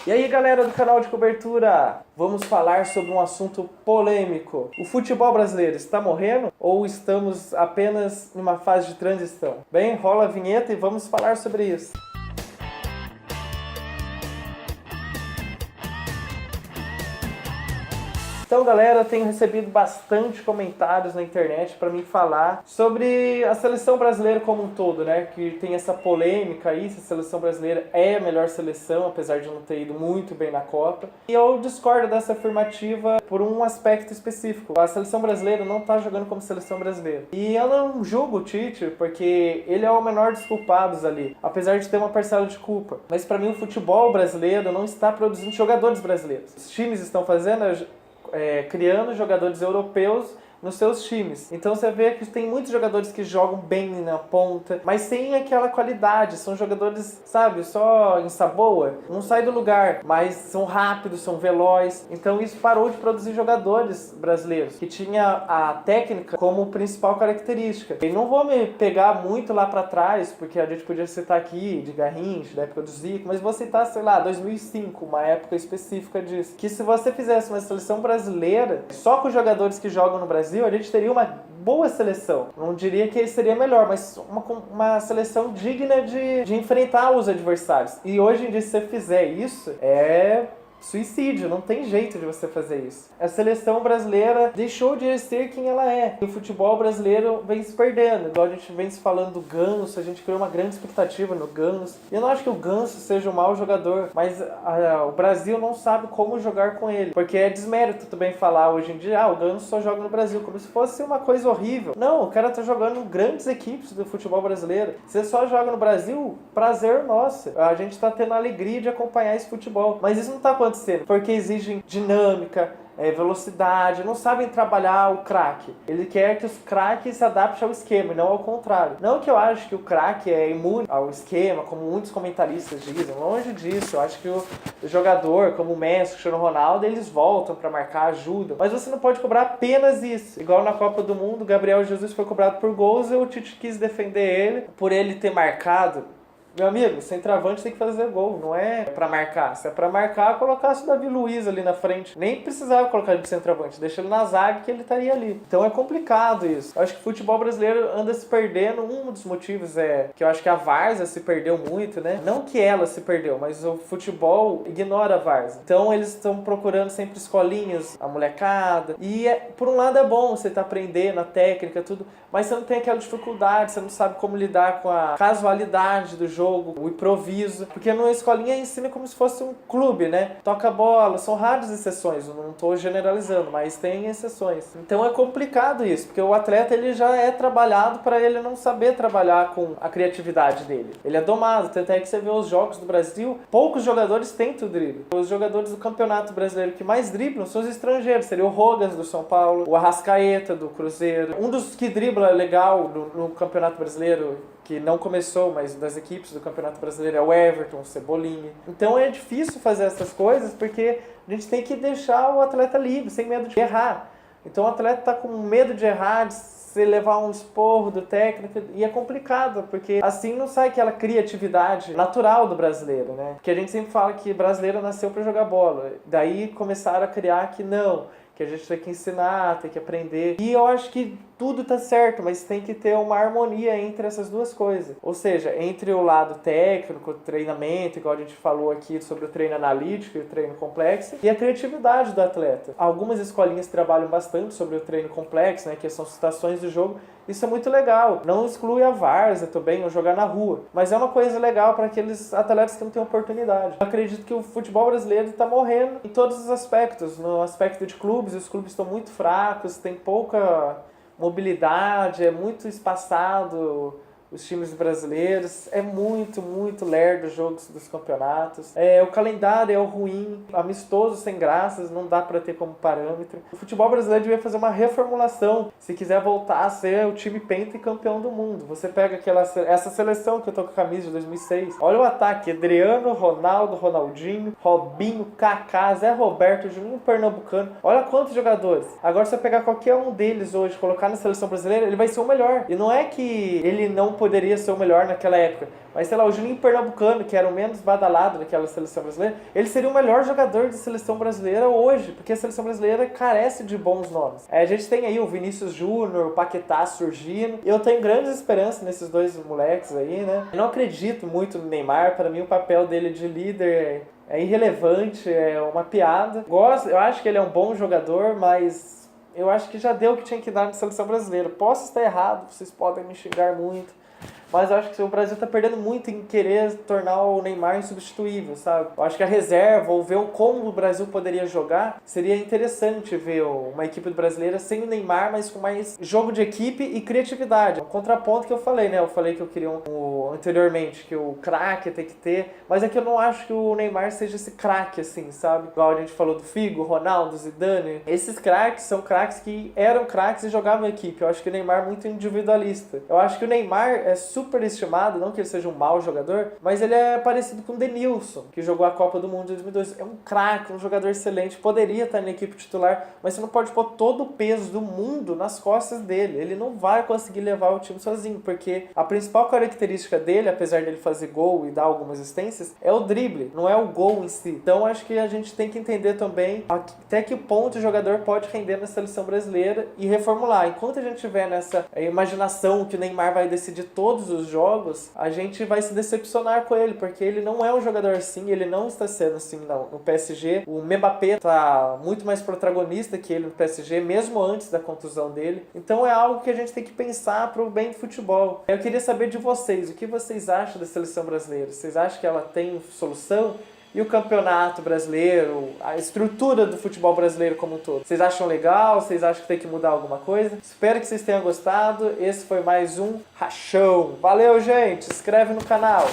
E aí galera do canal de cobertura, vamos falar sobre um assunto polêmico. O futebol brasileiro está morrendo ou estamos apenas numa fase de transição? Bem, rola a vinheta e vamos falar sobre isso. Então galera, tenho recebido bastante comentários na internet para mim falar sobre a seleção brasileira como um todo, né? Que tem essa polêmica aí, se a seleção brasileira é a melhor seleção, apesar de não ter ido muito bem na Copa. E eu discordo dessa afirmativa por um aspecto específico. A seleção brasileira não tá jogando como seleção brasileira. E eu não julgo o Tite, porque ele é o menor dos culpados ali, apesar de ter uma parcela de culpa. Mas para mim o futebol brasileiro não está produzindo jogadores brasileiros. Os times estão fazendo criando jogadores europeus nos seus times. Então você vê que tem muitos jogadores que jogam bem na ponta, mas sem aquela qualidade. São jogadores, sabe, só em saboa, não sai do lugar, mas são rápidos, são velozes. Então isso parou de produzir jogadores brasileiros, que tinha a técnica como principal característica. E não vou me pegar muito lá pra trás, porque a gente podia citar aqui de Garrincha, da época do Zico, mas vou citar, sei lá, 2005, uma época específica disso. Que se você fizesse uma seleção brasileira, só com jogadores que jogam no Brasil, a gente teria uma boa seleção. Não diria que seria melhor, mas uma seleção digna de enfrentar os adversários. E hoje em dia, se você fizer isso, é suicídio, não tem jeito de você fazer isso. A seleção brasileira deixou de ser quem ela é. E o futebol brasileiro vem se perdendo. Igual a gente vem se falando do Ganso, a gente criou uma grande expectativa no Ganso. E eu não acho que o Ganso seja um mau jogador, mas o Brasil não sabe como jogar com ele. Porque é desmérito também falar hoje em dia, o Ganso só joga no Brasil, como se fosse uma coisa horrível. Não, o cara tá jogando em grandes equipes do futebol brasileiro. Você só joga no Brasil, prazer nosso. A gente tá tendo a alegria de acompanhar esse futebol. Mas isso não tá acontecendo, porque exigem dinâmica, velocidade, não sabem trabalhar o craque. Ele quer que os craques se adaptem ao esquema e não ao contrário. Não que eu acho que o craque é imune ao esquema, como muitos comentaristas dizem, longe disso. Eu acho que o jogador, como o Messi, o Cristiano Ronaldo, eles voltam para marcar, ajudam. Mas você não pode cobrar apenas isso. Igual na Copa do Mundo, o Gabriel Jesus foi cobrado por gols e o Tite quis defender ele por ele ter marcado. Meu amigo, centroavante tem que fazer gol, não é pra marcar. Se é pra marcar, colocasse o Davi Luiz ali na frente. Nem precisava colocar ele de centroavante, deixa ele na zaga que ele estaria ali. Então é complicado isso. Eu acho que o futebol brasileiro anda se perdendo. Um dos motivos é que eu acho que a várzea se perdeu muito, né? Não que ela se perdeu, mas o futebol ignora a várzea. Então eles estão procurando sempre escolinhas, a molecada. E por um lado é bom você tá aprendendo a técnica, tudo, mas você não tem aquela dificuldade, você não sabe como lidar com a casualidade do jogo, o improviso, porque numa escolinha ensina como se fosse um clube, né? Toca bola, são raras exceções, eu não estou generalizando, mas tem exceções. Então é complicado isso, porque o atleta ele já é trabalhado para ele não saber trabalhar com a criatividade dele. Ele é domado, tanto é que você vê os jogos do Brasil, poucos jogadores tentam drible. Os jogadores do Campeonato Brasileiro que mais driblam são os estrangeiros, seria o Rogas do São Paulo, o Arrascaeta do Cruzeiro. Um dos que dribla legal no Campeonato Brasileiro, que não começou, mas das equipes do Campeonato Brasileiro, é o Everton, o Cebolinha. Então é difícil fazer essas coisas porque a gente tem que deixar o atleta livre, sem medo de errar. Então o atleta está com medo de errar, de se levar um esporro do técnico, e é complicado, porque assim não sai aquela criatividade natural do brasileiro, né? Porque a gente sempre fala que brasileiro nasceu para jogar bola, daí começaram a criar que não, que a gente tem que ensinar, tem que aprender. E eu acho que tudo tá certo, mas tem que ter uma harmonia entre essas duas coisas. Ou seja, entre o lado técnico, o treinamento, igual a gente falou aqui sobre o treino analítico e o treino complexo, e a criatividade do atleta. Algumas escolinhas trabalham bastante sobre o treino complexo, né, que são situações do jogo. Isso é muito legal. Não exclui a várzea também, ou jogar na rua. Mas é uma coisa legal para aqueles atletas que não têm oportunidade. Eu acredito que o futebol brasileiro está morrendo em todos os aspectos. No aspecto de clubes, os clubes estão muito fracos, tem pouca mobilidade, é muito espaçado os times brasileiros, é muito lerdo os jogos dos campeonatos. O calendário é ruim, amistoso, sem graças, não dá para ter como parâmetro. O futebol brasileiro devia fazer uma reformulação, se quiser voltar a ser o time pentacampeão do mundo. Você pega essa seleção que eu tô com a camisa de 2006, olha o ataque: Adriano, Ronaldo, Ronaldinho, Robinho, Kaká, Zé Roberto, Juninho Pernambucano. Olha quantos jogadores. Agora se você pegar qualquer um deles hoje e colocar na seleção brasileira, ele vai ser o melhor. E não é que ele não poderia ser o melhor naquela época. Mas, sei lá, o Juninho Pernambucano, que era o menos badalado daquela seleção brasileira, ele seria o melhor jogador de seleção brasileira hoje, porque a seleção brasileira carece de bons nomes. A gente tem aí o Vinícius Júnior, o Paquetá surgindo, e eu tenho grandes esperanças nesses dois moleques aí, né? Eu não acredito muito no Neymar, para mim o papel dele de líder é irrelevante, é uma piada. Eu acho que ele é um bom jogador, mas eu acho que já deu o que tinha que dar na seleção brasileira. Posso estar errado, vocês podem me xingar muito, mas eu acho que o Brasil tá perdendo muito em querer tornar o Neymar insubstituível, sabe? Eu acho que a reserva, ou ver como o Brasil poderia jogar, seria interessante ver uma equipe brasileira sem o Neymar, mas com mais jogo de equipe e criatividade. O contraponto que eu falei, né? Eu falei que eu queria anteriormente, que o craque tem que ter, mas é que eu não acho que o Neymar seja esse craque, assim, sabe? Igual a gente falou do Figo, Ronaldo, Zidane. Esses craques são craques que eram craques e jogavam em equipe. Eu acho que o Neymar é muito individualista. Eu acho que o Neymar é super estimado, não que ele seja um mau jogador, mas ele é parecido com o Denilson, que jogou a Copa do Mundo de 2002. É um craque, um jogador excelente, poderia estar na equipe titular, mas você não pode pôr todo o peso do mundo nas costas dele. Ele não vai conseguir levar o time sozinho, porque a principal característica dele, apesar dele fazer gol e dar algumas assistências, é o drible, não é o gol em si. Então acho que a gente tem que entender também até que ponto o jogador pode render na seleção brasileira e reformular. Enquanto a gente tiver nessa imaginação que o Neymar vai decidir todos os jogos, a gente vai se decepcionar com ele, porque ele não é um jogador assim, ele não está sendo assim no PSG. O Mbappé tá muito mais protagonista que ele no PSG, mesmo antes da contusão dele. Então é algo que a gente tem que pensar pro bem do futebol. Eu queria saber de vocês, o que vocês acham da seleção brasileira? Vocês acham que ela tem solução? E o campeonato brasileiro, a estrutura do futebol brasileiro como um todo? Vocês acham legal? Vocês acham que tem que mudar alguma coisa? Espero que vocês tenham gostado. Esse foi mais um Rachão. Valeu, gente! Se inscreve no canal.